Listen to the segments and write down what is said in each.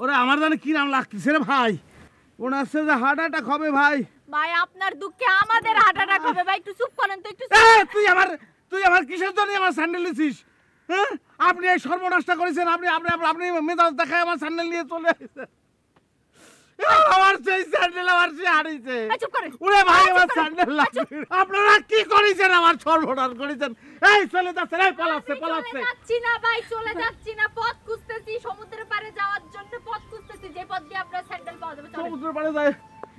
ওরে আমার জানি কি নাম লাগতেছে রে ভাই, ওনার সাথে যে হার্ট অ্যাটাক হবে ভাই। ভাই আপনার দুঃখে আমাদের হার্ট অ্যাটাক হবে ভাই, একটু চুপ করেন তো একটু। তুই আমার কিসের জন্য আমার স্যান্ডেল নিছিস? হ্যাঁ, আপনি এই সর্বনাশটা করেছেন। আপনি আপনি আপনি মেজাজ দেখায় আমার স্যান্ডেল নিয়ে চলে আসছেন। আমার সেই স্যান্ডেল আমার সে হারিয়েছে। চুপ করেন। ওরে ভাই আমার স্যান্ডেল লাগবে। আপনারা কি করেছেন? আমার সর্বনাশ করেছেন। এই চলে যাচ্ছে, এই পালাচ্ছে। যাচ্ছি না ভাই, চলে যাচ্ছি না, পথ খুঁজতেছি, সমুদ্রের পাড়ে যাওয়ার জন্য পথ খুঁজতেছি, যে পথ দিয়ে আপনার স্যান্ডেল পাওয়া যাবে। সমুদ্রের পাড়ে যায়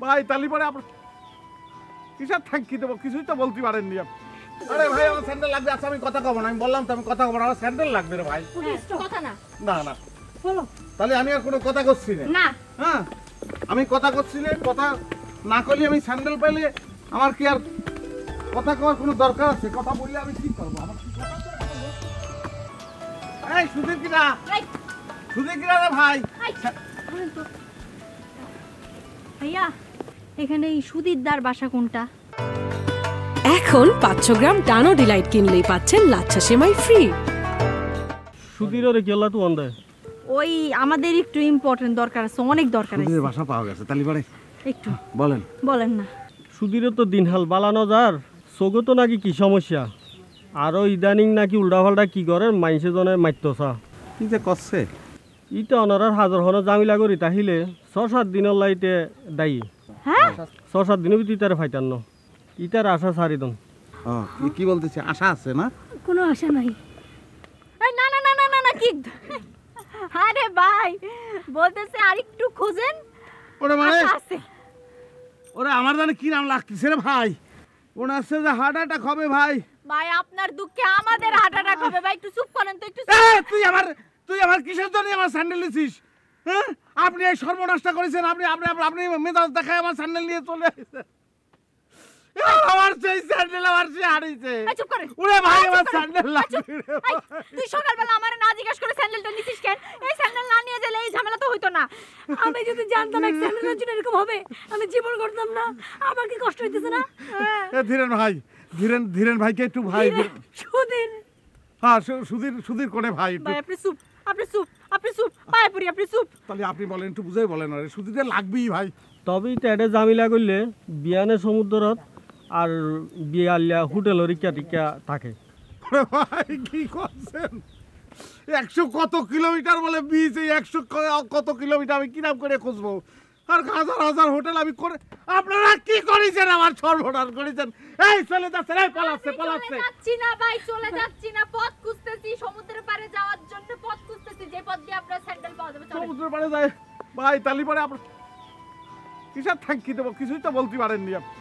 ভাই, তালি পরে আপনার কিসের থাকি দেবো, কিছুই তো বলতে পারেননি আপনি। আরে ভাই আমার স্যান্ডেল লাগবে। আচ্ছা আমি কথা কব না, আমি বললাম তো আমি কথা কব না, আমার স্যান্ডেল লাগবে রে ভাই। কথা না না বলো, তাহলে আমি আর কোনো কথা করছি না। হ্যাঁ, আমি কথা করছি না, কথা না করলে আমি স্যান্ডেল পেলে আমার কি আর কথা কওয়ার কোনো দরকার আছে? কথা বললে আমি কি করবো? আমার কি কথা আছে? এই সুধীর কিনা রে ভাই। ভাইয়া এখানে এই সুধীরদার বাসা কোনটা? এখন 500 গ্রাম টানো ডিলাইট কিনলেই পাচ্ছেন লাচ্ছা সেমাই ফ্রি। সুধীরের কি হলো তুই অন্ধ? ওই আমাদের একটু ইম্পর্টেন্ট দরকার আছে, অনেক দরকার আছে। সুধীরের বাসা পাওয়া গেছে, তালি পরে একটু বলেন না। সুধীরের তো দিনহাল বালানো যার, চোখে তো নাকি কি সমস্যা, আরো ইদানিং নাকি উল্টাপাল্টা কি করে মাইসে জনের মাইতসা। কি যে করছে ইটা অনারার হাজার হন জামিলা করি তাহিলে 6-7 দিনের লাইটে দায়ী। হ্যাঁ 6-7 দিনের ভিতরে ইটারে ফাইতান না, ইটার আশা ছাড়ি দন। কি বলতেছে? আশা আছে না? কোনো আশা নাই। না না না না না না, কি আরে ভাই বলতেছে আরেকটু খোঁজেন। ওরে মানে আছে ওরে আমার জানি কি নাম লাগতেছে রে ভাই, ওনার সাথে যে হার্ট অ্যাটাক হবে ভাই। ভাই আপনার দুঃখে আমাদের হার্ট অ্যাটাক হবে ভাই, একটু চুপ করেন তো একটু। তুই আমার কিসের জন্য আমার স্যান্ডেল নিছিস? হ্যাঁ, আপনি এই সর্বনাশটা করেছেন। আপনি আপনি আপনি মেজাজ দেখায় আমার স্যান্ডেল নিয়ে চলে আসছেন। আমার সেই স্যান্ডেল আমার সে হারিয়েছে। চুপ করেন। ওরে ভাই আমার স্যান্ডেল লাগবে। তুই সকালবেলা আমারে না জিজ্ঞেস করে স্যান্ডেলটা নিছিস কেন? এই স্যান্ডেল না নিয়ে গেলে এই ঝামেলা তো হইতো না। আমি যদি জানতাম এক স্যান্ডেলের জন্য এরকম হবে আমি জীবন করতাম না। আমার কি কষ্ট হইতেছে না? ধীরেন ভাই, ধীরেন ভাইকে একটু ভাই। সুধীর, হ্যাঁ সুধীর কোনে ভাই? ভাই আপনি চুপ পায়ে পড়ি, আপনি চুপ। তাহলে আপনি বলেন, একটু বুঝাই বলেন। আরে সুধীরের লাগবেই ভাই। তবেই তো এটা জামিলা করলে বিয়ানে সমুদ্রত আর বিয়ালিয়া হোটেল টিকা থাকে। ভাই কি করছেন? 100 কত কিলোমিটার বলে বিচ, এই 100 কত কিলোমিটার আমি কিরাম করে খুঁজবো? আর হাজার হোটেল আমি করে। আপনারা কি করেছেন? আমার সর্বনাশ করেছেন। এই চলে যাচ্ছে, এই পালাচ্ছে। যাচ্ছি না ভাই, চলে যাচ্ছি না, পথ খুঁজতেছি, সমুদ্রের পাড়ে যাওয়ার জন্য পথ খুঁজতেছি, যে পথ দিয়ে আপনার স্যান্ডেল পাওয়া যাবে। সমুদ্রের পাড়ে যায় ভাই, তালি পরে আপনার কিসের থাকি দেবো, কিছুই তো বলতে পারেননি আপনি।